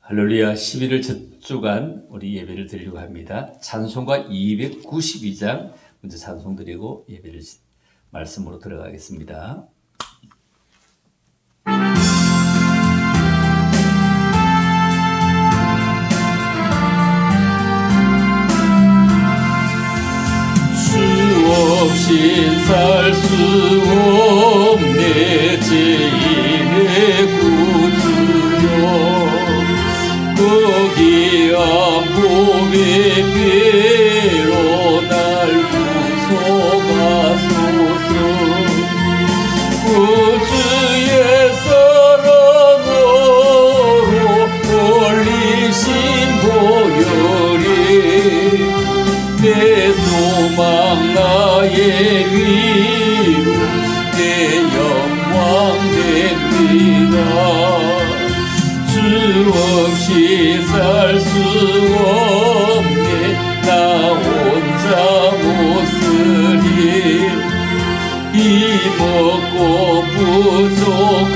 할렐루야. 11월 첫 주간 우리 예배를 드리려고 합니다. 찬송가 292장 먼저 찬송 드리고 예배를 말씀으로 들어가겠습니다. 주 없인 살 수 없네 죄인의 구주여 거기야 복의 피로 날 구속하소서 구주의 사랑으로 올리신 보혈이 내 소망 나의 위로 내 영광 됩니다. 주 없이 살 수 없네 나 혼자 못쓰리 이 먹고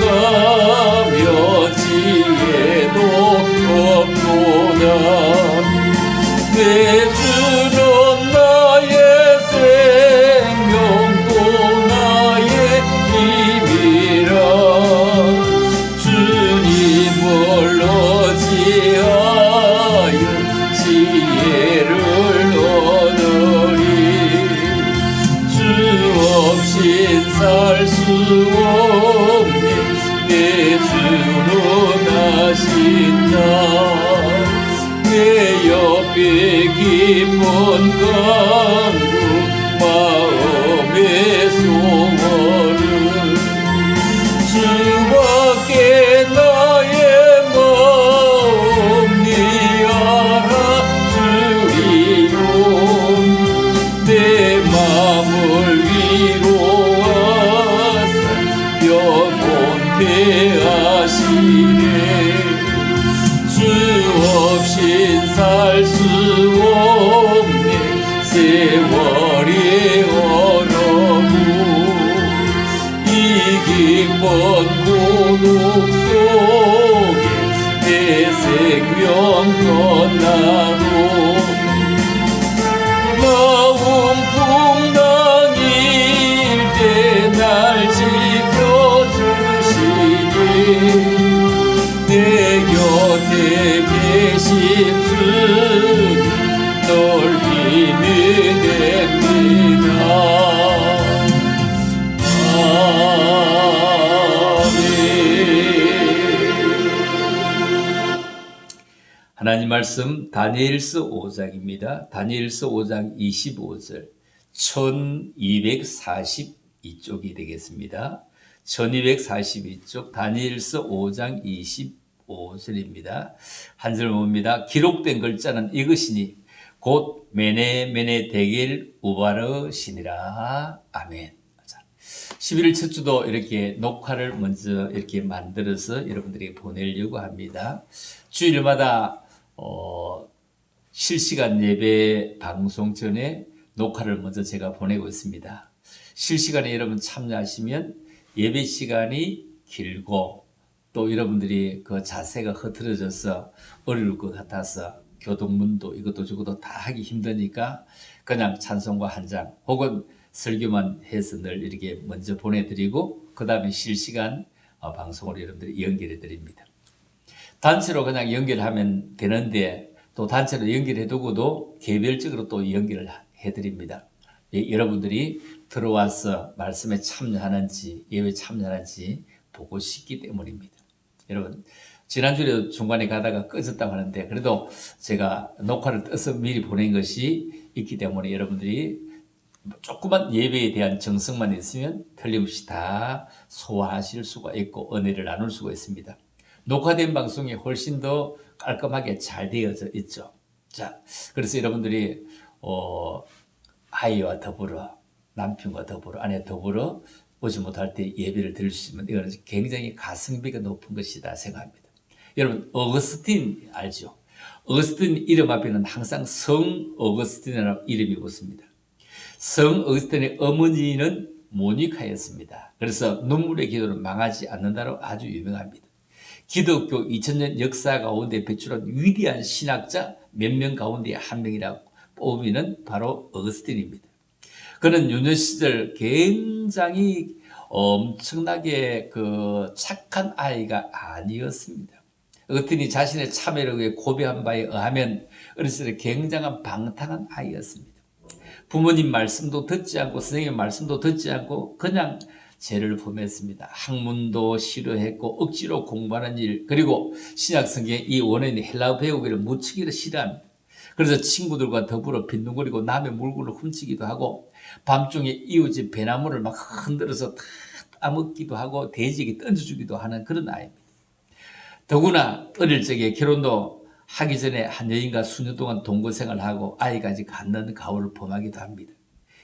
부족하며 지혜도 없구나 내 주는 나의 생명도 나의 힘이라 주님을 의지하여 지혜를 얻으리 주 없인 살 수 없네 내 주는 하신다 내 옆에 깊은 강구 마음의 소원은 주밖에 나의 마음 니 알아주리요 내 마음을 위로하사 영원케 하시네 주 없인 살 수 없네 세월이 얼어고 이 깊은 고독 속에 내 생명 떠나고 마음 풍랑일 때 날 지켜주시니 내 곁에 계신 주님 널 힘이 됩니다. 하나님 말씀 다니엘서 5장입니다. 다니엘서 5장 25절 1242쪽이 되겠습니다. 1242쪽 다니엘서 5장 25절입니다. 한 절 봅니다. 기록된 글자는 이것이니 곧 메네 데겔 우바르시니라. 아멘. 11월 첫 주도 이렇게 녹화를 먼저 이렇게 만들어서 여러분들에게 보내려고 합니다. 주일마다 실시간 예배 방송 전에 녹화를 먼저 제가 보내고 있습니다. 실시간에 여러분 참여하시면 예배 시간이 길고 또 여러분들이 그 자세가 흐트러져서 어려울 것 같아서 교동문도 이것도 저것도 다 하기 힘드니까 그냥 찬송가 한 장 혹은 설교만 해서 늘 이렇게 먼저 보내드리고 그 다음에 실시간 방송으로 여러분들이 연결해 드립니다. 단체로 그냥 연결하면 되는데 또 단체로 연결해 두고도 개별적으로 또 연결을 해드립니다. 여러분들이 들어와서 말씀에 참여하는지 예배 참여하는지 보고 싶기 때문입니다. 여러분 지난주에 중간에 가다가 꺼졌다고 하는데 그래도 제가 녹화를 떠서 미리 보낸 것이 있기 때문에 여러분들이 조그만 예배에 대한 정성만 있으면 틀림없이 다 소화하실 수가 있고 은혜를 나눌 수가 있습니다. 녹화된 방송이 훨씬 더 깔끔하게 잘 되어져 있죠. 자, 그래서 여러분들이 아이와 더불어 남편과 더불어 아내 더불어 오지 못할 때 예배를 드릴 수 있으면 이거는 굉장히 가성비가 높은 것이다 생각합니다. 여러분 어거스틴 알죠? 어거스틴 이름 앞에는 항상 성 어거스틴이라는 이름이 붙습니다. 성 어거스틴의 어머니는 모니카였습니다. 그래서 눈물의 기도는 망하지 않는다로 아주 유명합니다. 기독교 2000년 역사 가운데 배출한 위대한 신학자 몇 명 가운데 한 명이라고 뽑으면 바로 어거스틴입니다. 그는 유년 시절 굉장히 엄청나게 착한 아이가 아니었습니다. 어거스틴이 자신의 참여를 위해 고백한 바에 의하면 어렸을 때 굉장한 방탕한 아이였습니다. 부모님 말씀도 듣지 않고 선생님 말씀도 듣지 않고 그냥 죄를 범했습니다. 학문도 싫어했고 억지로 공부하는 일, 그리고 신약 성경의 이 원어인 헬라어 배우기를 무척이나 싫어합니다. 그래서 친구들과 더불어 빈둥거리고 남의 물건을 훔치기도 하고 밤중에 이웃집 배나무를 막 흔들어서 다 따먹기도 하고 돼지에게 던져주기도 하는 그런 아이입니다. 더구나 어릴 적에 결혼도 하기 전에 한 여인과 수년 동안 동거 생활하고 아이까지 갖는 가오를 범하기도 합니다.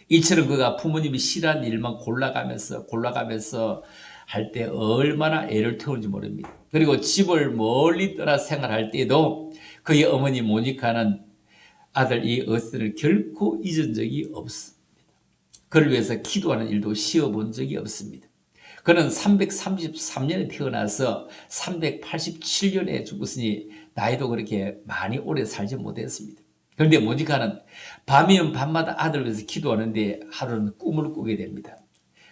이처럼 그가 부모님이 싫어하는 일만 골라가면서 할 때 얼마나 애를 태우는지 모릅니다. 그리고 집을 멀리 떠나 생활할 때에도 그의 어머니 모니카는 아들 이 어스틴을 결코 잊은 적이 없습니다. 그를 위해서 기도하는 일도 쉬어본 적이 없습니다. 그는 333년에 태어나서 387년에 죽었으니 나이도 그렇게 많이 오래 살지 못했습니다. 그런데 모니카는 밤이면 밤마다 아들을 위해서 기도하는데 하루는 꿈을 꾸게 됩니다.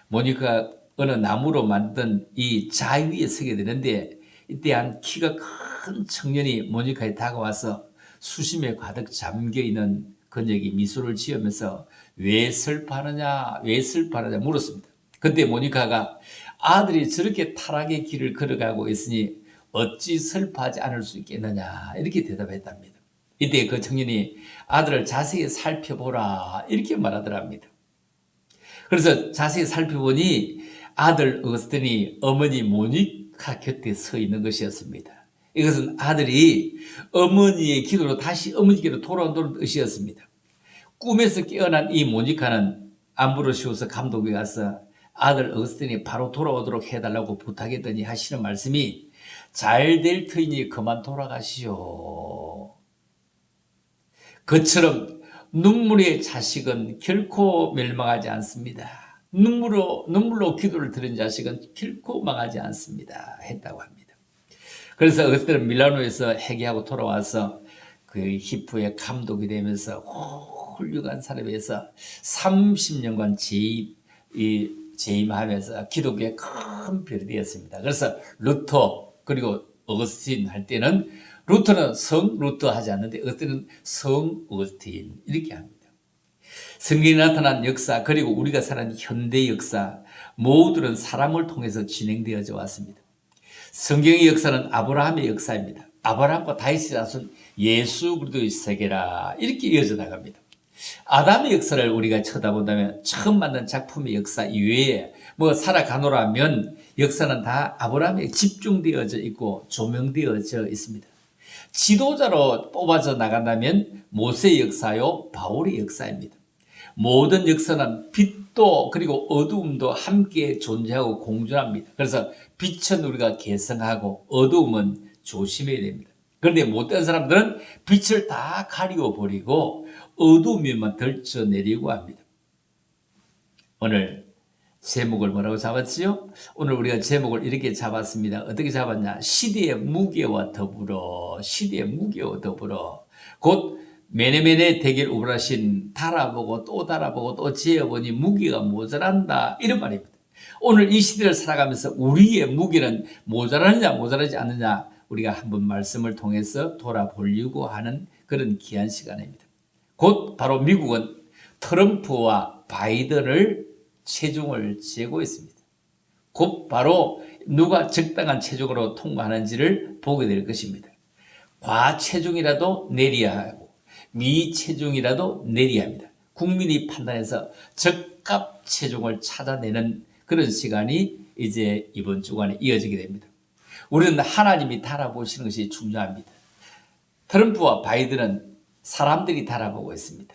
모니카가 어느 나무로 만든 이 자위 위에 서게 되는데 이때 한 키가 큰 청년이 모니카에 다가와서 수심에 가득 잠겨있는 그녀에게 미소를 지으면서 왜 슬퍼하느냐 물었습니다. 그때 모니카가 아들이 저렇게 타락의 길을 걸어가고 있으니 어찌 슬퍼하지 않을 수 있겠느냐 이렇게 대답했답니다. 이때 그 청년이 아들을 자세히 살펴보라 이렇게 말하더랍니다. 그래서 자세히 살펴보니 아들 어거스틴이 어머니 모니카 곁에 서 있는 것이었습니다. 이것은 아들이 어머니의 기도로 다시 어머니께로 돌아온다는 뜻이었습니다. 꿈에서 깨어난 이 모니카는 안부를 씌워서 감독에 가서 아들 어거스틴이 바로 돌아오도록 해달라고 부탁했더니 하시는 말씀이 잘 될 터이니 그만 돌아가시오. 그처럼 눈물의 자식은 결코 멸망하지 않습니다. 눈물로 기도를 드린 자식은 결코 망하지 않습니다. 했다고 합니다. 그래서 어거스틴은 밀라노에서 회개하고 돌아와서 그 히프의 감독이 되면서 훌륭한 사람에서 30년간 재임하면서 기독교에 큰 별이 되었습니다. 그래서 루터 그리고 어거스틴 할 때는 루터는 성 루터 하지 않는데 어거스틴은 성 어거스틴 이렇게 합니다. 성경에 나타난 역사 그리고 우리가 사는 현대 역사 모두는 사람을 통해서 진행되어져 왔습니다. 성경의 역사는 아브라함의 역사입니다. 아브라함과 다윗의 자손 예수 그리스도의 세계라 이렇게 이어져 나갑니다. 아담의 역사를 우리가 쳐다본다면 처음 만든 작품의 역사 이외에 살아가노라면 역사는 다 아브라함에 집중되어져 있고 조명되어져 있습니다. 지도자로 뽑아져 나간다면 모세의 역사요 바울의 역사입니다. 모든 역사는 빛도 그리고 어두움도 함께 존재하고 공존합니다. 그래서 빛은 우리가 계승하고 어두움은 조심해야 됩니다. 그런데 못된 사람들은 빛을 다 가리워버리고 어두움에만 덜쳐내리고 합니다. 오늘 제목을 뭐라고 잡았지요? 오늘 우리가 제목을 이렇게 잡았습니다. 어떻게 잡았냐? 시대의 무게와 더불어 곧 매네매네 대길 우브라신 달아보고 또 달아보고 또 재어보니 무게가 모자란다 이런 말입니다. 오늘 이 시대를 살아가면서 우리의 무게는 모자라느냐 모자라지 않느냐 우리가 한번 말씀을 통해서 돌아보려고 하는 그런 귀한 시간입니다. 곧 바로 미국은 트럼프와 바이든을 체중을 재고 있습니다. 곧 바로 누가 적당한 체중으로 통과하는지를 보게 될 것입니다. 과체중이라도 내려야 하고 미체중이라도 내려야 합니다. 국민이 판단해서 적합 체중을 찾아내는 그런 시간이 이제 이번 주간에 이어지게 됩니다. 우리는 하나님이 달아보시는 것이 중요합니다. 트럼프와 바이든은 사람들이 달아보고 있습니다.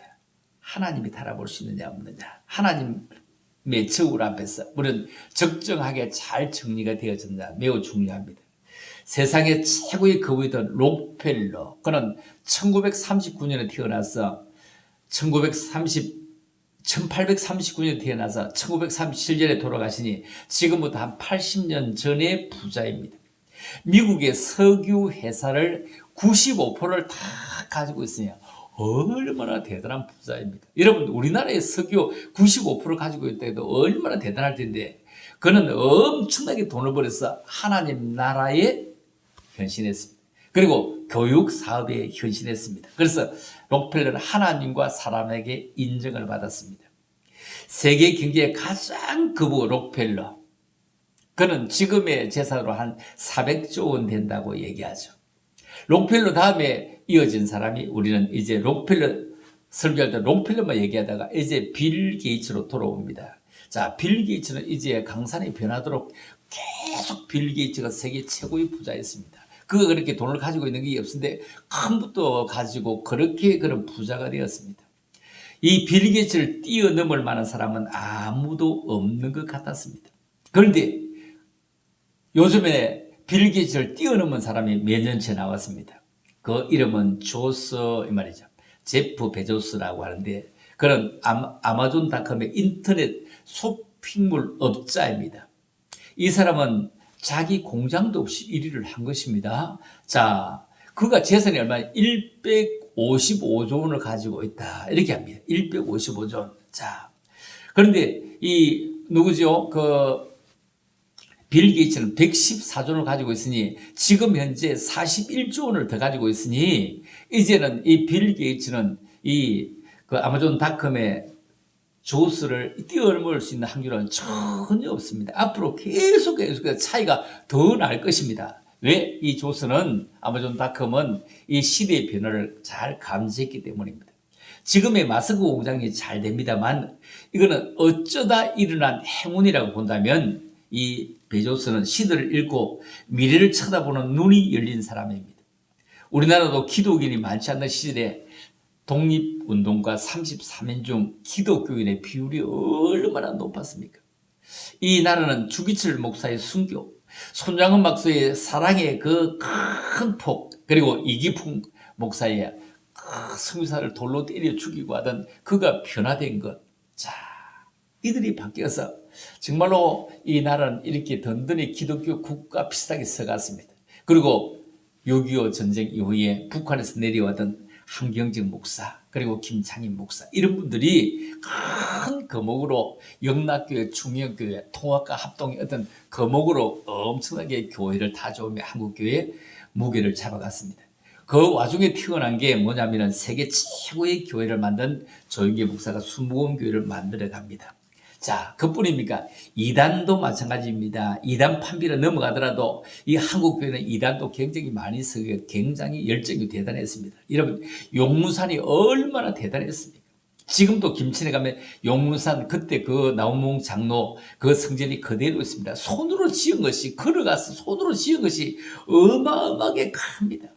하나님이 달아볼 수 있느냐 없느냐. 하나님의 저울 앞에서 우리는 적정하게 잘 정리가 되어졌나 매우 중요합니다. 세상의 최고의 거위던 록펠러 그는 1939년에 태어나서 1839년에 태어나서 1937년에 돌아가시니 지금부터 한 80년 전의 부자입니다. 미국의 석유 회사를 95%를 다 가지고 있으냐. 얼마나 대단한 부자입니까? 여러분, 우리나라의 석유 95% 가지고 있다 해도 얼마나 대단할 텐데, 그는 엄청나게 돈을 벌여서 하나님 나라에 헌신했습니다. 그리고 교육 사업에 헌신했습니다. 그래서 록펠러는 하나님과 사람에게 인정을 받았습니다. 세계 경제의 가장 거부 록펠러. 그는 지금의 재산으로 한 400조 원 된다고 얘기하죠. 록펠러 다음에 이어진 사람이 우리는 이제 록펠러 설교할 때 록펠러만 얘기하다가 이제 빌 게이츠로 돌아옵니다. 자, 빌 게이츠는 이제 강산이 변하도록 계속 빌 게이츠가 세계 최고의 부자였습니다. 그가 그렇게 돈을 가지고 있는 게 없는데 큰 붓도 가지고 그렇게 그런 부자가 되었습니다. 이 빌 게이츠를 뛰어넘을 만한 사람은 아무도 없는 것 같았습니다. 그런데 요즘에 빌 게이츠를 뛰어넘은 사람이 몇 년째 나왔습니다. 그 이름은 조스 이 말이죠. 제프 베조스라고 하는데 그런 아마존닷컴의 인터넷 쇼핑몰 업자입니다. 이 사람은 자기 공장도 없이 1위를 한 것입니다. 자, 그가 재산이 얼마나 155조 원을 가지고 있다. 이렇게 합니다. 155조 원. 자, 그런데 이 누구죠? 빌 게이츠는 114조 원을 가지고 있으니 지금 현재 41조 원을 더 가지고 있으니 이제는 이 빌 게이츠는 아마존닷컴의 조스를 뛰어넘을 수 있는 확률은 전혀 없습니다. 앞으로 계속 차이가 더 날 것입니다. 왜? 이 조스는 아마존닷컴은 이 시대의 변화를 잘 감지했기 때문입니다. 지금의 마스크 공장이 잘 됩니다만 이거는 어쩌다 일어난 행운이라고 본다면 이 베조스는 시대를 읽고 미래를 쳐다보는 눈이 열린 사람입니다. 우리나라도 기독인이 많지 않는 시절에 독립운동가 33인 중 기독교인의 비율이 얼마나 높았습니까? 이 나라는 주기철 목사의 순교, 손장은 박사의 사랑의 그 큰 폭, 그리고 이기풍 목사의 성유사를 돌로 때려 죽이고 하던 그가 변화된 것. 자, 이들이 바뀌어서 정말로 이 나라는 이렇게 든든히 기독교 국가 비슷하게 서갔습니다. 그리고 6.25 전쟁 이후에 북한에서 내려왔던 한경직 목사, 그리고 김창인 목사, 이런 분들이 큰 거목으로 영락교회, 중형교회, 통합과 합동의 어떤 거목으로 엄청나게 교회를 타져오며 한국교회의 무게를 잡아갔습니다. 그 와중에 태어난 게 뭐냐면은 세계 최고의 교회를 만든 조영기 목사가 순복음교회를 만들어 갑니다. 자, 그뿐입니까? 이단도 마찬가지입니다. 이단 판비를 넘어가더라도 이 한국교회는 이단도 굉장히 많이 서고 굉장히 열정이 대단했습니다. 여러분, 용문산이 얼마나 대단했습니까? 지금도 김천에 가면 용문산 그때 그 나우몽 장로 그 성전이 그대로 있습니다. 손으로 지은 것이, 걸어가서 손으로 지은 것이 어마어마하게 큽니다.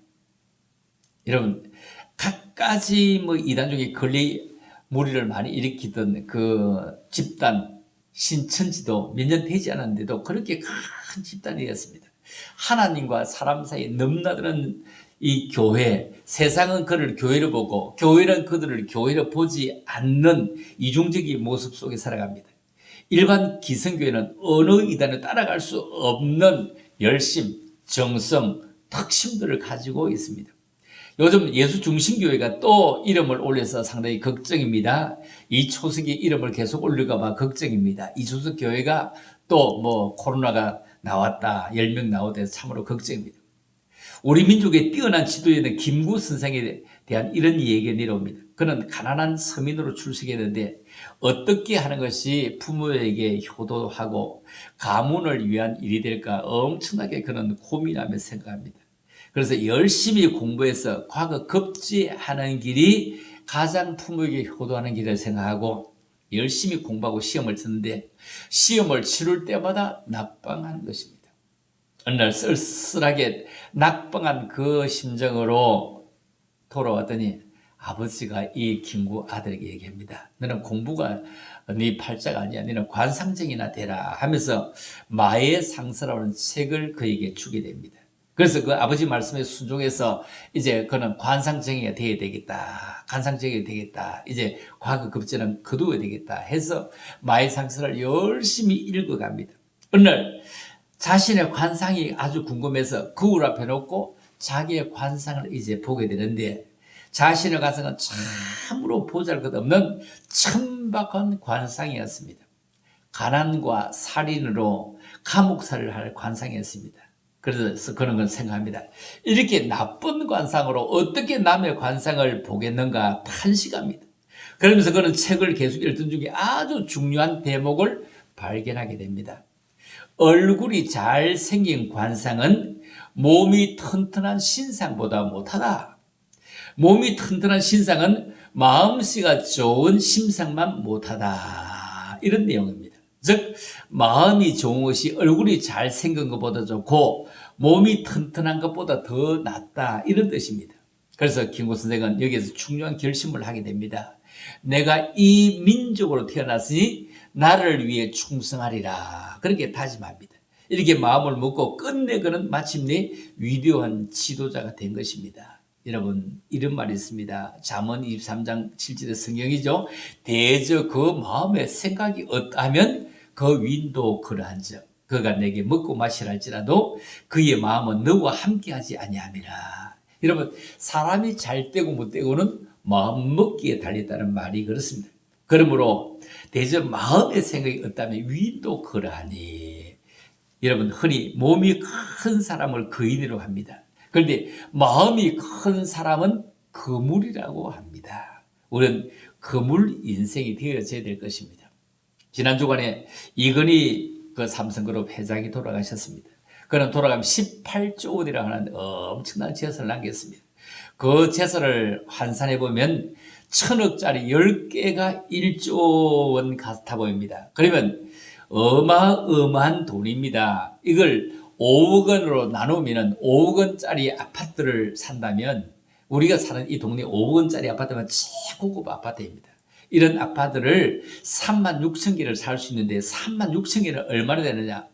여러분, 갖가지 이단족이 무리를 많이 일으키던 그 집단 신천지도 몇 년 되지 않았는데도 그렇게 큰 집단이었습니다. 하나님과 사람 사이에 넘나드는 이 교회, 세상은 그를 교회로 보고 교회는 그들을 교회로 보지 않는 이중적인 모습 속에 살아갑니다. 일반 기성교회는 어느 이단을 따라갈 수 없는 열심, 정성, 특심들을 가지고 있습니다. 요즘 예수중심교회가 또 이름을 올려서 상당히 걱정입니다. 이 초석에 이름을 계속 올릴까 봐 걱정입니다. 이 초석 교회가 또 코로나가 나왔다, 10명 나오다 해서 참으로 걱정입니다. 우리 민족의 뛰어난 지도에는 김구 선생에 대한 이런 얘기가 내려옵니다. 그는 가난한 서민으로 출석했는데 어떻게 하는 것이 부모에게 효도하고 가문을 위한 일이 될까 엄청나게 그는 고민하며 생각합니다. 그래서 열심히 공부해서 과거 급제하는 길이 가장 부모에게 효도하는 길을 생각하고 열심히 공부하고 시험을 치는데 시험을 치를 때마다 낙방하는 것입니다. 어느 날 쓸쓸하게 낙방한 그 심정으로 돌아왔더니 아버지가 이 김구 아들에게 얘기합니다. 너는 공부가 네 팔자가 아니야. 너는 관상쟁이나 되라 하면서 마의 상서라는 책을 그에게 주게 됩니다. 그래서 그 아버지 말씀에 순종해서 이제 그는 관상쟁이가 되어야 되겠다. 관상쟁이가 되겠다. 이제 과거 급제는 거두어야 되겠다 해서 마의 상서를 열심히 읽어갑니다. 어느 날 자신의 관상이 아주 궁금해서 거울 앞에 놓고 자기의 관상을 이제 보게 되는데 자신의 관상은 참으로 보잘것없는 천박한 관상이었습니다. 가난과 살인으로 감옥살이를 할 관상이었습니다. 그래서 그런 걸 생각합니다. 이렇게 나쁜 관상으로 어떻게 남의 관상을 보겠는가 탄식합니다. 그러면서 그는 책을 계속 읽던 중에 아주 중요한 대목을 발견하게 됩니다. 얼굴이 잘생긴 관상은 몸이 튼튼한 신상보다 못하다. 몸이 튼튼한 신상은 마음씨가 좋은 심상만 못하다. 이런 내용입니다. 즉 마음이 좋은 것이 얼굴이 잘생긴 것보다 좋고 몸이 튼튼한 것보다 더 낫다. 이런 뜻입니다. 그래서 김구 선생은 여기에서 중요한 결심을 하게 됩니다. 내가 이 민족으로 태어났으니 나를 위해 충성하리라. 그렇게 다짐합니다. 이렇게 마음을 먹고 끝내 그는 마침내 위대한 지도자가 된 것입니다. 여러분 이런 말이 있습니다. 잠언 23장 7절의 성경이죠. 대저 그 마음의 생각이 어떠하면 그 윈도 그러한즉 그가 내게 먹고 마시라 할지라도 그의 마음은 너와 함께하지 아니함이라. 여러분 사람이 잘 되고 못 되고는 마음 먹기에 달렸다는 말이 그렇습니다. 그러므로 대저 마음의 생각이 어떠하면 윈도 그러하니. 여러분 흔히 몸이 큰 사람을 거인이라고 합니다. 그런데 마음이 큰 사람은 거물이라고 합니다. 우리는 거물 인생이 되어져야 될 것입니다. 지난 주간에 이건희 그 삼성그룹 회장이 돌아가셨습니다. 그는 돌아가면 18조 원이라고 하는 엄청난 재산을 남겼습니다. 그 재산을 환산해 보면 1000억짜리 10개가 1조 원 같아 보입니다. 그러면 어마어마한 돈입니다. 이걸 5억 원으로 나누면 5억 원짜리 아파트를 산다면 우리가 사는 이 동네 5억 원짜리 아파트면 최고급 아파트입니다. 이런 아파트를 36,000개를 살 수 있는데 36,000개는 얼마나 되느냐?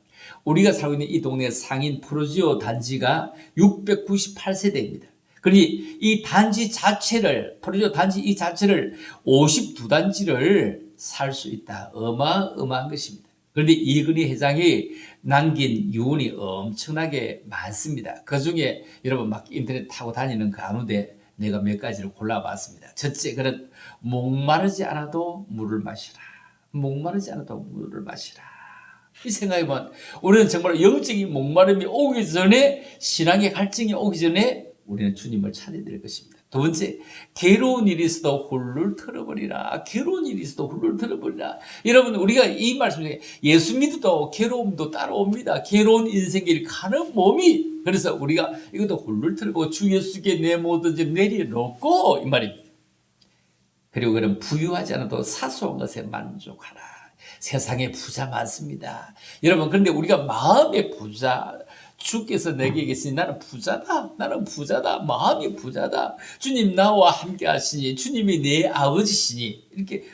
우리가 살고 있는 이 동네 상인 프로지오 단지가 698세대입니다. 그러니 이 단지 자체를 프로지오 단지 이 자체를 52단지를 살 수 있다. 어마어마한 것입니다. 그런데 이건희 회장이 남긴 유언이 엄청나게 많습니다. 그 중에 여러분 막 인터넷 타고 다니는 가운데 내가 몇 가지를 골라봤습니다. 첫째, 그는 목마르지 않아도 물을 마시라. 목마르지 않아도 물을 마시라. 이 생각해보면 우리는 정말 영적인 목마름이 오기 전에 신앙의 갈증이 오기 전에 우리는 주님을 찾아야 될 것입니다. 두 번째, 괴로운 일이 있어도 훌훌 털어버리라. 괴로운 일이 있어도 훌훌 털어버리라. 여러분 우리가 이 말씀 중에 예수 믿어도 괴로움도 따라옵니다. 괴로운 인생길 가는 몸이 그래서 우리가 이것도 훌훌 털고 주 예수께 내 모든 죄 내려놓고 이 말입니다. 그리고 그는 부유하지 않아도 사소한 것에 만족하라. 세상에 부자 많습니다. 여러분 그런데 우리가 마음의 부자 주께서 내게 계시니 나는 부자다. 나는 부자다. 마음이 부자다. 주님 나와 함께 하시니 주님이 내 아버지시니 이렇게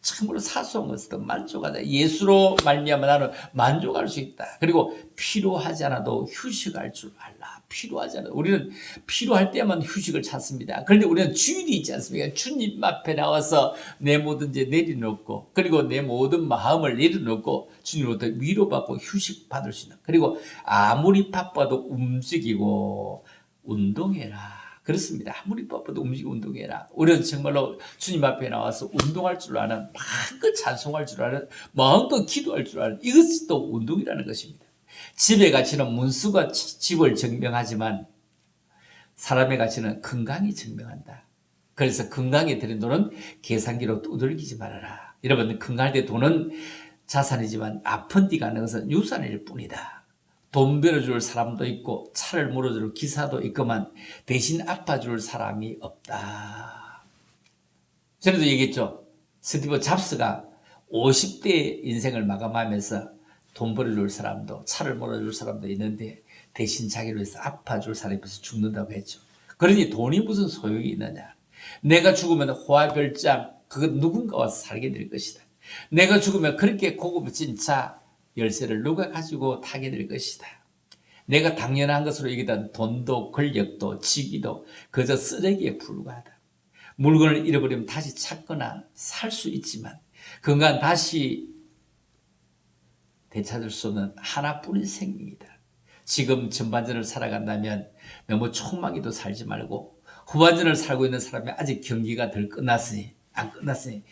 참으로 사소한 것에도 만족하다. 예수로 말미암아 나는 만족할 수 있다. 그리고 필요하지 않아도 휴식할 줄 알라. 필요하지 않아도 우리는 필요할 때만 휴식을 찾습니다. 그런데 우리는 주인이 있지 않습니까? 주님 앞에 나와서 내 모든 죄 내려놓고 그리고 내 모든 마음을 내려놓고 주님으로부터 위로받고 휴식받을 수 있는 그리고 아무리 바빠도 움직이고 운동해라. 그렇습니다. 아무리 바빠도 움직이고 운동해라. 우리는 정말로 주님 앞에 나와서 운동할 줄 아는 마음껏 찬송할 줄 아는 마음껏 기도할 줄 아는 이것이 또 운동이라는 것입니다. 집의 가치는 문수가 집을 증명하지만 사람의 가치는 건강이 증명한다. 그래서 건강에 들인 돈은 계산기로 두들기지 말아라. 여러분 건강할 때 돈은 자산이지만 아픈 띠가 하는 것은 유산일 뿐이다. 돈 벌어줄 사람도 있고 차를 몰아줄 기사도 있지만 대신 아파줄 사람이 없다. 전에도 얘기했죠. 스티브 잡스가 50대 인생을 마감하면서 돈 벌어줄 사람도 차를 몰아줄 사람도 있는데 대신 자기를 위해서 아파줄 사람이 있어서 죽는다고 했죠. 그러니 돈이 무슨 소용이 있느냐. 내가 죽으면 호화별장 그거 누군가 와서 살게 될 것이다. 내가 죽으면 그렇게 고급진 차 열쇠를 누가 가지고 타게 될 것이다. 내가 당연한 것으로 여기던 돈도 권력도 직위도 그저 쓰레기에 불과하다. 물건을 잃어버리면 다시 찾거나 살 수 있지만 그건 다시 되찾을 수 없는 하나뿐인 생명이다. 지금 전반전을 살아간다면 너무 촉망이도 살지 말고 후반전을 살고 있는 사람이 아직 경기가 덜 끝났으니 안 끝났으니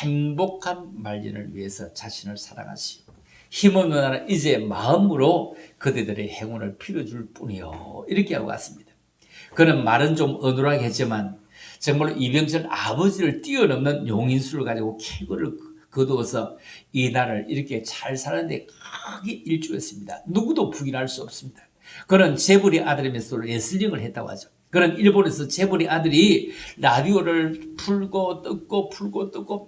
행복한 말년을 위해서 자신을 사랑하시오. 힘없는 나는 이제 마음으로 그대들의 행운을 빌어줄 뿐이요. 이렇게 하고 갔습니다. 그는 말은 좀 어눌하게 했지만 정말로 이병철 아버지를 뛰어넘는 용인수를 가지고 캐고를 거두어서 이 나라를 이렇게 잘 사는데 크게 일조했습니다. 누구도 부인할 수 없습니다. 그는 재벌의 아들이면서 레슬링을 했다고 하죠. 그는 일본에서 재벌의 아들이 라디오를 풀고 뜯고 풀고 뜯고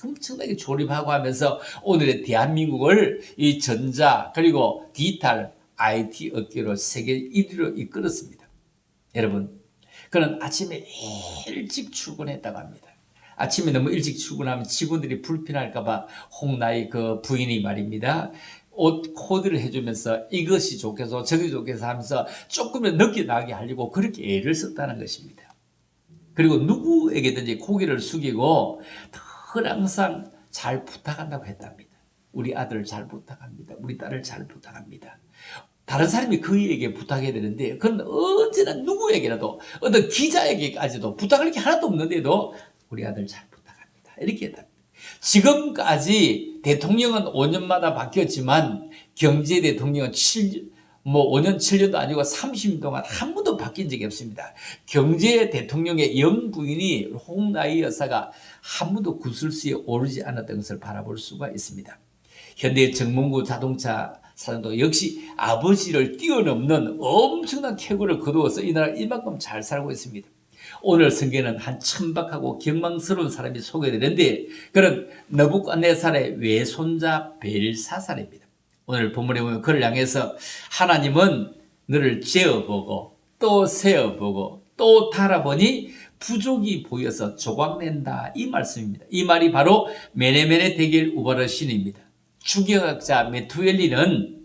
엄청나게 조립하고 하면서 오늘의 대한민국을 이 전자 그리고 디지털 IT 업계로 세계 1위로 이끌었습니다. 여러분, 그는 아침에 일찍 출근했다고 합니다. 아침에 너무 일찍 출근하면 직원들이 불편할까봐 홍나의 그 부인이 말입니다. 옷 코드를 해주면서 이것이 좋겠어 저기 좋겠어 하면서 조금은 늦게 나게 하려고 그렇게 애를 썼다는 것입니다. 그리고 누구에게든지 고개를 숙이고 늘 항상 잘 부탁한다고 했답니다. 우리 아들을 잘 부탁합니다. 우리 딸을 잘 부탁합니다. 다른 사람이 그에게 부탁해야 되는데 그건 언제나 누구에게라도 어떤 기자에게까지도 부탁할 게 하나도 없는데도 우리 아들 잘 부탁합니다. 이렇게 했답니다. 지금까지 대통령은 5년마다 바뀌었지만 경제 대통령은 5년 7년도 아니고 30년 동안 한 번도 바뀐 적이 없습니다. 경제 대통령의 영부인이 홍나희 여사가 한 번도 구슬수에 오르지 않았던 것을 바라볼 수가 있습니다. 현대 정몽구 자동차 사장도 역시 아버지를 뛰어넘는 엄청난 쾌거를 거두어서 이 나라 이만큼 잘 살고 있습니다. 오늘 성경에는 한 천박하고 경망스러운 사람이 소개되는데 그는 느부갓네살의 외손자 벨사살입니다. 오늘 본문에 보면 그를 향해서 하나님은 너를 재어보고 또 세어보고 또 달아보니 부족이 보여서 조각낸다 이 말씀입니다. 이 말이 바로 메네메네 데겔 우바르신입니다. 주경학자 메투엘리는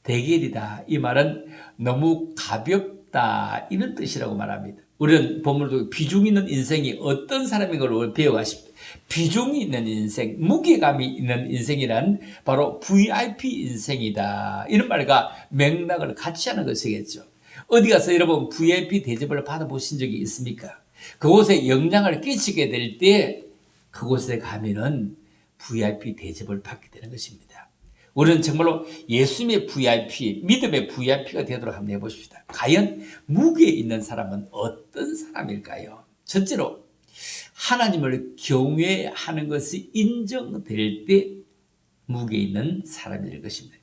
데겔이다 이 말은 너무 가볍다 이런 뜻이라고 말합니다. 우리는 본문도 비중 있는 인생이 어떤 사람인 걸 배워가십니다. 비중이 있는 인생, 무게감이 있는 인생이란 바로 VIP 인생이다 이런 말과 맥락을 같이 하는 것이겠죠. 어디 가서 여러분 VIP 대접을 받아보신 적이 있습니까? 그곳에 영향을 끼치게 될 때 그곳에 가면은 VIP 대접을 받게 되는 것입니다. 우리는 정말로 예수님의 VIP, 믿음의 VIP가 되도록 한번 해보십시다. 과연 무게 있는 사람은 어떤 사람일까요? 첫째로 하나님을 경외하는 것이 인정될 때 무게 있는 사람이 될 것입니다.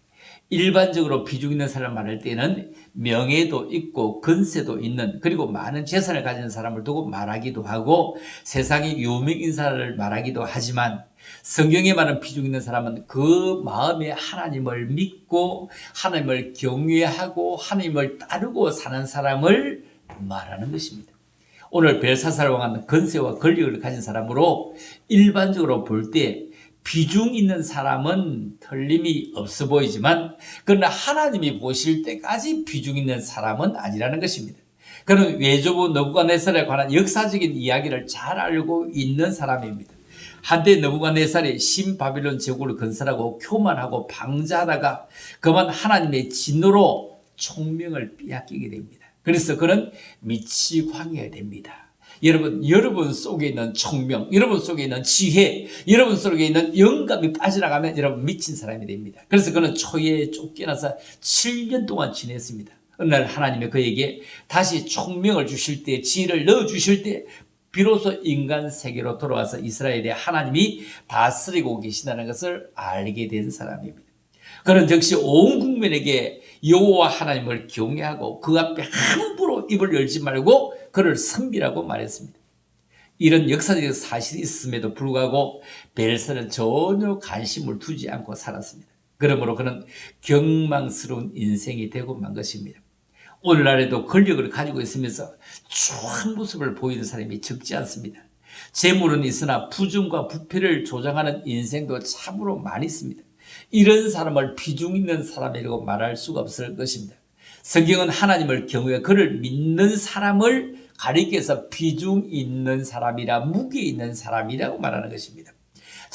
일반적으로 비중 있는 사람 말할 때는 명예도 있고 근세도 있는 그리고 많은 재산을 가진 사람을 두고 말하기도 하고 세상의 유명 인사를 말하기도 하지만 성경에 말하는 비중 있는 사람은 그 마음에 하나님을 믿고 하나님을 경외하고 하나님을 따르고 사는 사람을 말하는 것입니다. 오늘 벨사살 왕은 권세와 권력을 가진 사람으로 일반적으로 볼 때 비중 있는 사람은 틀림이 없어 보이지만 그러나 하나님이 보실 때까지 비중 있는 사람은 아니라는 것입니다. 그는 외조부 느부갓네살에 관한 역사적인 이야기를 잘 알고 있는 사람입니다. 한때 느부갓네살이 신바빌론 제국을 건설하고 교만하고 방자하다가 그만 하나님의 진노로 총명을 빼앗기게 됩니다. 그래서 그는 미치 광야가 됩니다. 여러분 속에 있는 총명, 여러분 속에 있는 지혜, 여러분 속에 있는 영감이 빠져나가면 여러분 미친 사람이 됩니다. 그래서 그는 초예에 쫓겨나서 7년 동안 지냈습니다. 어느 날 하나님이 그에게 다시 총명을 주실 때, 지혜를 넣어주실 때 비로소 인간 세계로 돌아와서 이스라엘의 하나님이 다스리고 계시다는 것을 알게 된 사람입니다. 그는 역시 온 국민에게 여호와 하나님을 경외하고 그 앞에 함부로 입을 열지 말고 그를 선비라고 말했습니다. 이런 역사적 사실이 있음에도 불구하고 벨사는 전혀 관심을 두지 않고 살았습니다. 그러므로 그는 경망스러운 인생이 되고 만 것입니다. 오늘날에도 권력을 가지고 있으면서 추한 모습을 보이는 사람이 적지 않습니다. 재물은 있으나 부정과 부패를 조장하는 인생도 참으로 많이 있습니다. 이런 사람을 비중 있는 사람이라고 말할 수가 없을 것입니다. 성경은 하나님을 경외해 그를 믿는 사람을 가리켜서 비중 있는 사람이라 무게 있는 사람이라고 말하는 것입니다.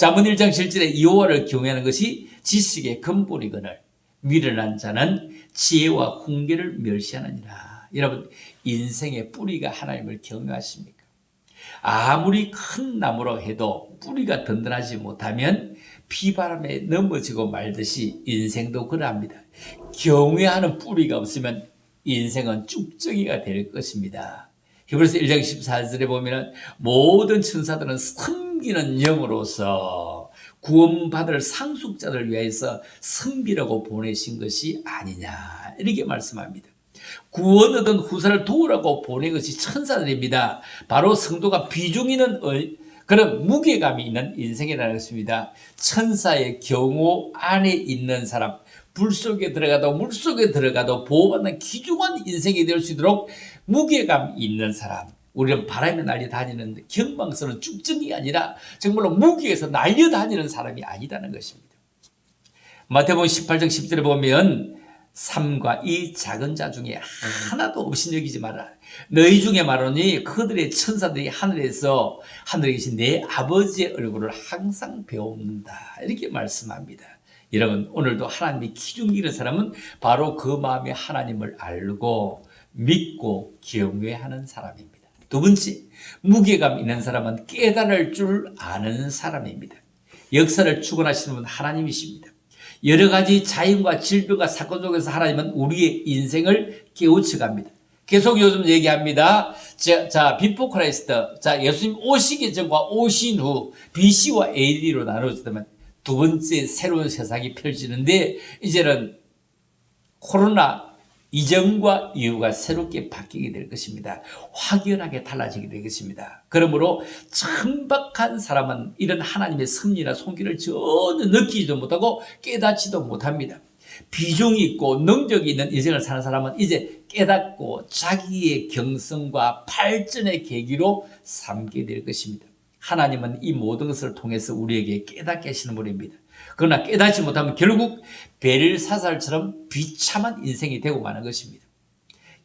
잠언 1장 7절에 여호와를 경외하는 것이 지식의 근본이거늘 미련한 자는 지혜와 훈계를 멸시하느니라. 여러분, 인생의 뿌리가 하나님을 경외하십니까? 아무리 큰 나무라고 해도 뿌리가 든든하지 못하면 비바람에 넘어지고 말듯이 인생도 그러합니다. 경외하는 뿌리가 없으면 인생은 쭉정이가 될 것입니다. 히브리서 1장 14절에 보면 모든 천사들은 섬기는 영으로서 구원받을 상속자들 위해서 섬기라고 보내신 것이 아니냐, 이렇게 말씀합니다. 구원 얻은 후사를 도우라고 보낸 것이 천사들입니다. 바로 성도가 비중 있는 그런 무게감이 있는 인생이라는 것입니다. 천사의 경호 안에 있는 사람, 불 속에 들어가도 물 속에 들어가도 보호받는 귀중한 인생이 될 수 있도록 무게감 있는 사람. 우리는 바람에 날려다니는 경망스러운 쭉정이가 아니라 정말로 무게에서 날려다니는 사람이 아니라는 것입니다. 마태복음 18장 10절에 보면 삼가 이 작은 자 중에 하나도 없이 여기지 마라. 너희 중에 말하니 그들의 천사들이 하늘에 계신 내 아버지의 얼굴을 항상 배웁니다. 이렇게 말씀합니다. 여러분, 오늘도 하나님이 기중이 있는 사람은 바로 그 마음에 하나님을 알고 믿고 경외하는 사람입니다. 두 번째, 무게감 있는 사람은 깨달을 줄 아는 사람입니다. 역사를 주관하시는 분 하나님이십니다. 여러 가지 자연과 질병과 사건 속에서 하나님은 우리의 인생을 깨우쳐갑니다. 계속 요즘 얘기합니다. 자, 비포 크라이스트. 자, 예수님 오시기 전과 오신 후 BC와 AD로 나눠지다면 두 번째 새로운 세상이 펼치는데 이제는 코로나 이전과 이후가 새롭게 바뀌게 될 것입니다. 확연하게 달라지게 될 것입니다. 그러므로 천박한 사람은 이런 하나님의 섭리나 손길을 전혀 느끼지도 못하고 깨닫지도 못합니다. 비중이 있고 능력이 있는 인생을 사는 사람은 이제 깨닫고 자기의 경성과 발전의 계기로 삼게 될 것입니다. 하나님은 이 모든 것을 통해서 우리에게 깨닫게 하시는 분입니다. 그러나 깨닫지 못하면 결국 벨사살처럼 비참한 인생이 되고 마는 것입니다.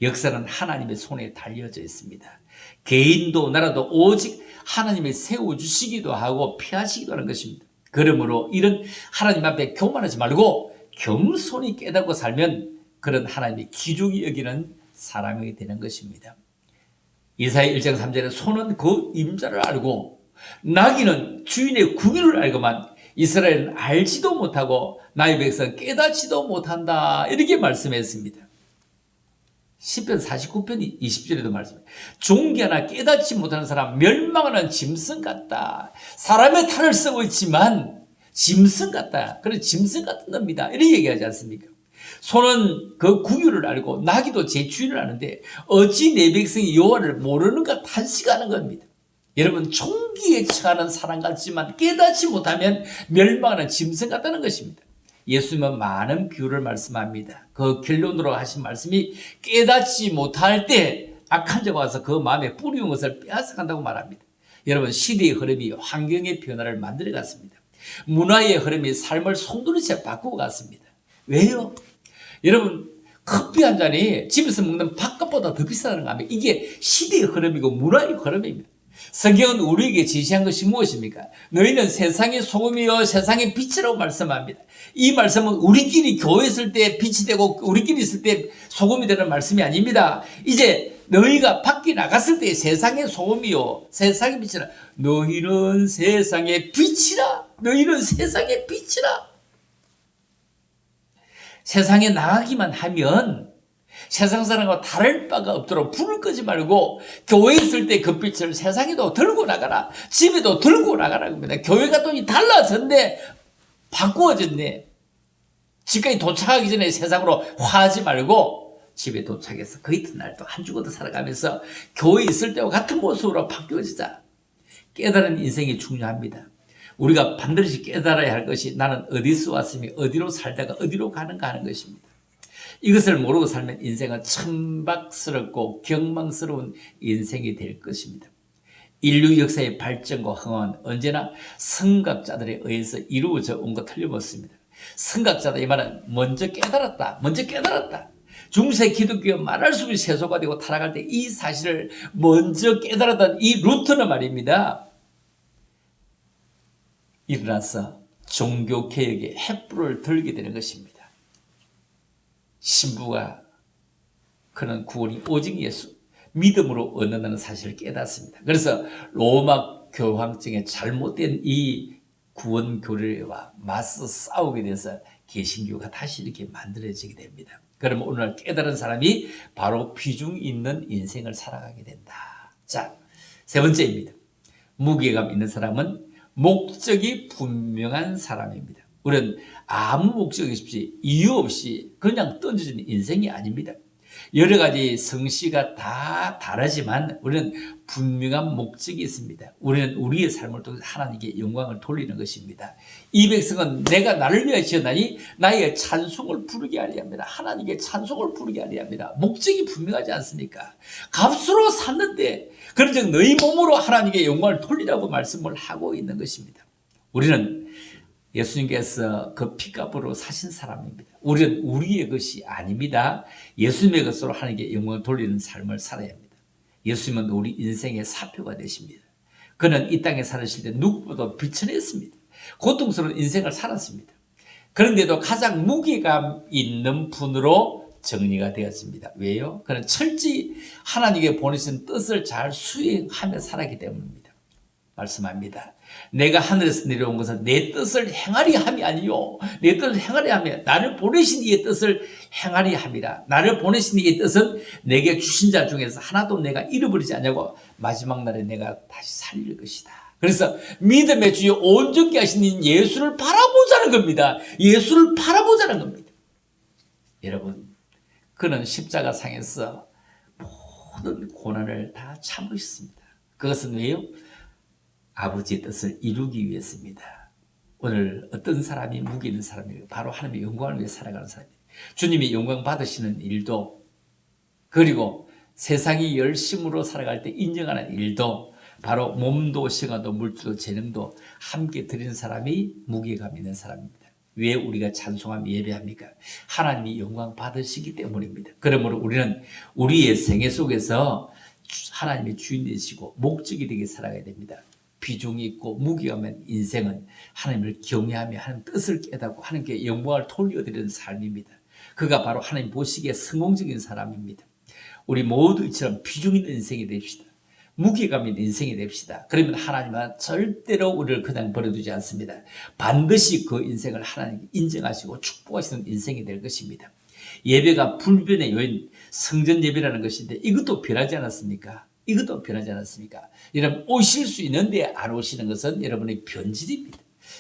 역사는 하나님의 손에 달려져 있습니다. 개인도 나라도 오직 하나님이 세워주시기도 하고 피하시기도 하는 것입니다. 그러므로 이런 하나님 앞에 교만하지 말고 겸손히 깨닫고 살면 그런 하나님의 기중이 여기는 사람이 되는 것입니다. 이사야 1장 3절에 소는 그 임자를 알고 나귀는 주인의 구유를 알고만 이스라엘은 알지도 못하고 나의 백성 깨닫지도 못한다, 이렇게 말씀했습니다. 시편 49편 20절에도 말씀합니다. 존귀하나 깨닫지 못하는 사람 멸망하는 짐승 같다. 사람의 탈을 쓰고 있지만 짐승 같다. 그래, 짐승 같은 겁니다. 이렇게 얘기하지 않습니까? 소는 그 구유를 알고 나귀도 제 주인을 아는데 어찌 내 백성이 여호와를 모르는가 탄식하는 겁니다. 여러분, 총기에 처하는 사람 같지만 깨닫지 못하면 멸망하는 짐승 같다는 것입니다. 예수님은 많은 비유를 말씀합니다. 그 결론으로 하신 말씀이 깨닫지 못할 때 악한 자가 와서 그 마음에 뿌리운 것을 빼앗아간다고 말합니다. 여러분, 시대의 흐름이 환경의 변화를 만들어 갔습니다. 문화의 흐름이 삶을 송두리째 바꾸고 갔습니다. 왜요? 여러분, 커피 한 잔이 집에서 먹는 밥값보다 더 비싸다는 거 아니에요? 이게 시대의 흐름이고 문화의 흐름입니다. 성경은 우리에게 지시한 것이 무엇입니까? 너희는 세상의 소금이요 세상의 빛이라고 말씀합니다. 이 말씀은 우리끼리 교회 있을 때 빛이 되고 우리끼리 있을 때 소금이 되는 말씀이 아닙니다. 이제 너희가 밖에 나갔을 때 세상의 소금이요 세상의 빛이라. 너희는 세상의 빛이라. 너희는 세상의 빛이라. 세상에 나가기만 하면 세상 사람과 다를 바가 없도록 불을 끄지 말고 교회에 있을 때 그 빛을 세상에도 들고 나가라. 집에도 들고 나가라. 겁니다. 교회가 또 달라졌네. 바꾸어졌네. 집까지 도착하기 전에 세상으로 화하지 말고 집에 도착해서 그 이튿날 또 한 주고 더 살아가면서 교회에 있을 때와 같은 모습으로 바뀌어지자. 깨달은 인생이 중요합니다. 우리가 반드시 깨달아야 할 것이 나는 어디서 왔으며 어디로 살다가 어디로 가는가 하는 것입니다. 이것을 모르고 살면 인생은 천박스럽고 경망스러운 인생이 될 것입니다. 인류 역사의 발전과 흥황은 언제나 성각자들에 의해서 이루어져 온 것 틀림없습니다. 성각자다 이 말은 먼저 깨달았다. 중세 기독교 말할 수 없이 세속화 되고 타락할 때 이 사실을 먼저 깨달았던 이 루터는 말입니다. 일어나서 종교개혁의 횃불을 들게 되는 것입니다. 신부가 그는 구원이 오직 예수, 믿음으로 얻는다는 사실을 깨닫습니다. 그래서 로마 교황청의 잘못된 이 구원 교리와 맞서 싸우게 돼서 개신교가 다시 이렇게 만들어지게 됩니다. 그러면 오늘 깨달은 사람이 바로 비중 있는 인생을 살아가게 된다. 자, 세 번째입니다. 무게감 있는 사람은 목적이 분명한 사람입니다. 우리는 아무 목적이 없이 이유 없이 그냥 던져진 인생이 아닙니다. 여러 가지 성씨가 다 다르지만 우리는 분명한 목적이 있습니다. 우리는 우리의 삶을 통해서 하나님께 영광을 돌리는 것입니다. 이 백성은 내가 나를 위하여 지었나니 나의 찬송을 부르게 하려 합니다. 하나님께 찬송을 부르게 하려 합니다. 목적이 분명하지 않습니까? 값으로 샀는데 그런즉 너희 몸으로 하나님께 영광을 돌리라고 말씀을 하고 있는 것입니다. 우리는 예수님께서 그 피값으로 사신 사람입니다. 우리는 우리의 것이 아닙니다. 예수님의 것으로 하나님께 영광을 돌리는 삶을 살아야 합니다. 예수님은 우리 인생의 사표가 되십니다. 그는 이 땅에 살으실 때 누구보다 비천했습니다. 고통스러운 인생을 살았습니다. 그런데도 가장 무게감 있는 분으로 정리가 되었습니다. 왜요? 그는 철저히 하나님께 보내신 뜻을 잘 수행하며 살았기 때문입니다. 말씀합니다. 내가 하늘에서 내려온 것은 내 뜻을 행하리 함이 아니요 내 뜻을 행하리 하며 나를 보내신 이의 뜻을 행하리 함이라. 나를 보내신 이의 뜻은 내게 주신 자 중에서 하나도 내가 잃어버리지 않냐고 마지막 날에 내가 다시 살릴 것이다. 그래서 믿음의 주여 온전케 하신 예수를 바라보자는 겁니다. 예수를 바라보자는 겁니다. 여러분, 그는 십자가상에서 모든 고난을 다 참으셨습니다. 그것은 왜요? 아버지의 뜻을 이루기 위해서입니다. 오늘 어떤 사람이 무게 있는 사람이에요? 바로 하나님의 영광을 위해 살아가는 사람이에요. 주님이 영광 받으시는 일도, 그리고 세상이 열심으로 살아갈 때 인정하는 일도, 바로 몸도 시간도 물질도 재능도 함께 드리는 사람이 무게감 있는 사람입니다. 왜 우리가 찬송하며 예배합니까? 하나님이 영광 받으시기 때문입니다. 그러므로 우리는 우리의 생애 속에서 하나님의 주인 되시고 목적이 되게 살아가야 됩니다. 비중이 있고 무게감 있는 인생은 하나님을 경외하며 하나님 뜻을 깨닫고 하나님께 영광을 돌려드리는 삶입니다. 그가 바로 하나님 보시기에 성공적인 사람입니다. 우리 모두 이처럼 비중 있는 인생이 됩시다. 무게감 있는 인생이 됩시다. 그러면 하나님은 절대로 우리를 그냥 버려두지 않습니다. 반드시 그 인생을 하나님께 인정하시고 축복하시는 인생이 될 것입니다. 예배가 불변의 요인, 성전 예배라는 것인데 이것도 변하지 않았습니까? 이것도 변하지 않았습니까? 여러분, 오실 수 있는데 안 오시는 것은 여러분의 변질입니다.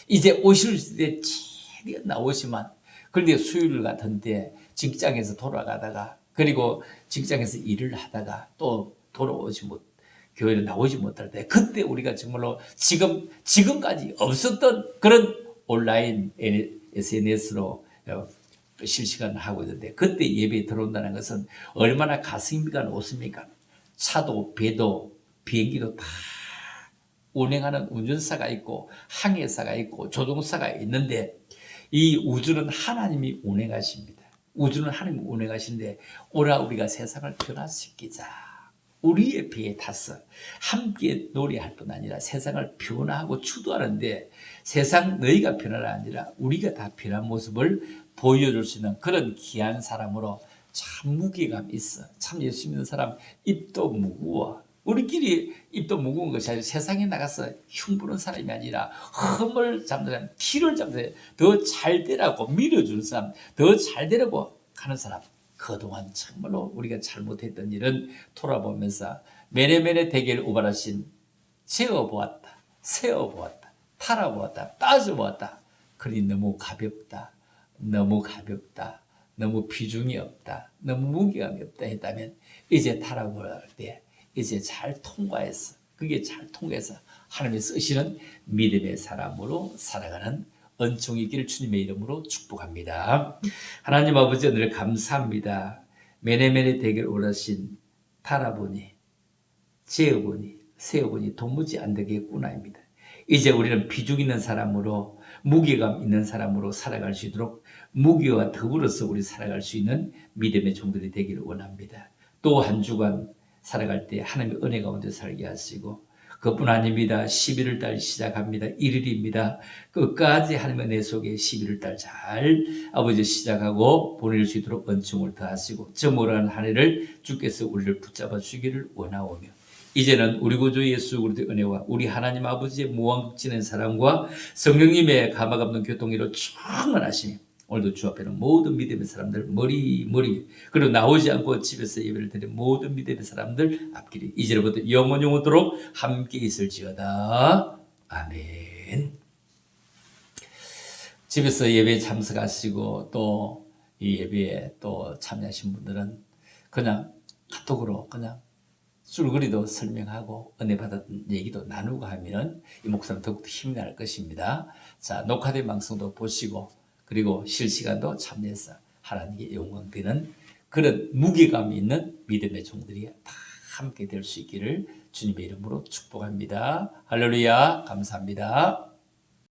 이제 오실 때 최대한 나오시만, 그런데 수요일 같은데 직장에서 돌아가다가, 그리고 직장에서 일을 하다가 또 돌아오지 못, 교회를 나오지 못할 때, 그때 우리가 정말로 지금까지 없었던 그런 온라인 SNS로 실시간을 하고 있는데, 그때 예배에 들어온다는 것은 얼마나 가슴이가 놓습니까? 차도 배도 비행기도 다 운행하는 운전사가 있고 항해사가 있고 조종사가 있는데, 이 우주는 하나님이 운행하십니다. 우주는 하나님이 운행하시는데 오라 우리가 세상을 변화시키자. 우리의 배에 타서 함께 노래할 뿐 아니라 세상을 변화하고 추도하는데, 세상 너희가 변화가 아니라 우리가 다 변한 모습을 보여줄 수 있는 그런 귀한 사람으로 참 무게감 있어. 참 예수 믿는 사람 입도 무거워. 우리끼리 입도 무거운 것이 아니라 세상에 나가서 흉부는 사람이 아니라 흠을 잡는 사람, 티를 잡는 사람, 더 잘 되라고 밀어주는 사람, 더 잘 되라고 가는 사람. 그동안 정말로 우리가 잘못했던 일은 돌아보면서 매네매네 대결 우발하신 재어보았다, 세어보았다, 탈아보았다, 따져보았다. 그러니 너무 가볍다, 너무 가볍다, 너무 비중이 없다, 너무 무게감이 없다 했다면 이제 타락을 할 때 이제 잘 통과해서, 그게 잘 통과해서 하나님이 쓰시는 믿음의 사람으로 살아가는 은총이 있기를 주님의 이름으로 축복합니다. 하나님 아버지, 오늘 감사합니다. 매네매네 대결 오라신 타라보니, 재어보니, 세어보니 도무지 안 되겠구나입니다. 이제 우리는 비중 있는 사람으로, 무게감 있는 사람으로 살아갈 수 있도록 무게와 더불어서 우리 살아갈 수 있는 믿음의 종들이 되기를 원합니다. 또 한 주간 살아갈 때 하나님의 은혜 가운데 살게 하시고 그뿐 아닙니다. 11월 달 시작합니다. 1일입니다. 끝까지 하나님의 은혜 속에 11월 달 잘 아버지 시작하고 보낼 수 있도록 은총을 더하시고 저물어간 한 해를 주께서 우리를 붙잡아 주기를 원하오며 이제는 우리 구주 예수 그리스도의 은혜와 우리 하나님 아버지의 무한극진한 사랑과 성령님의 감화감동 교통으로 충만하시니 오늘도 주 앞에는 모든 믿음의 사람들 머리 그리고 나오지 않고 집에서 예배를 드리는 모든 믿음의 사람들 앞길이 이제부터 영원토록 함께 있을지어다. 아멘. 집에서 예배에 참석하시고 또 이 예배에 또 참여하신 분들은 그냥 카톡으로 그냥 줄거리도 설명하고 은혜 받았던 얘기도 나누고 하면 이 목사는 더욱더 힘이 날 것입니다. 자, 녹화된 방송도 보시고 그리고 실시간도 참여해서 하나님께 영광 되는 그런 무게감 있는 믿음의 종들이 다 함께 될 수 있기를 주님의 이름으로 축복합니다. 할렐루야, 감사합니다.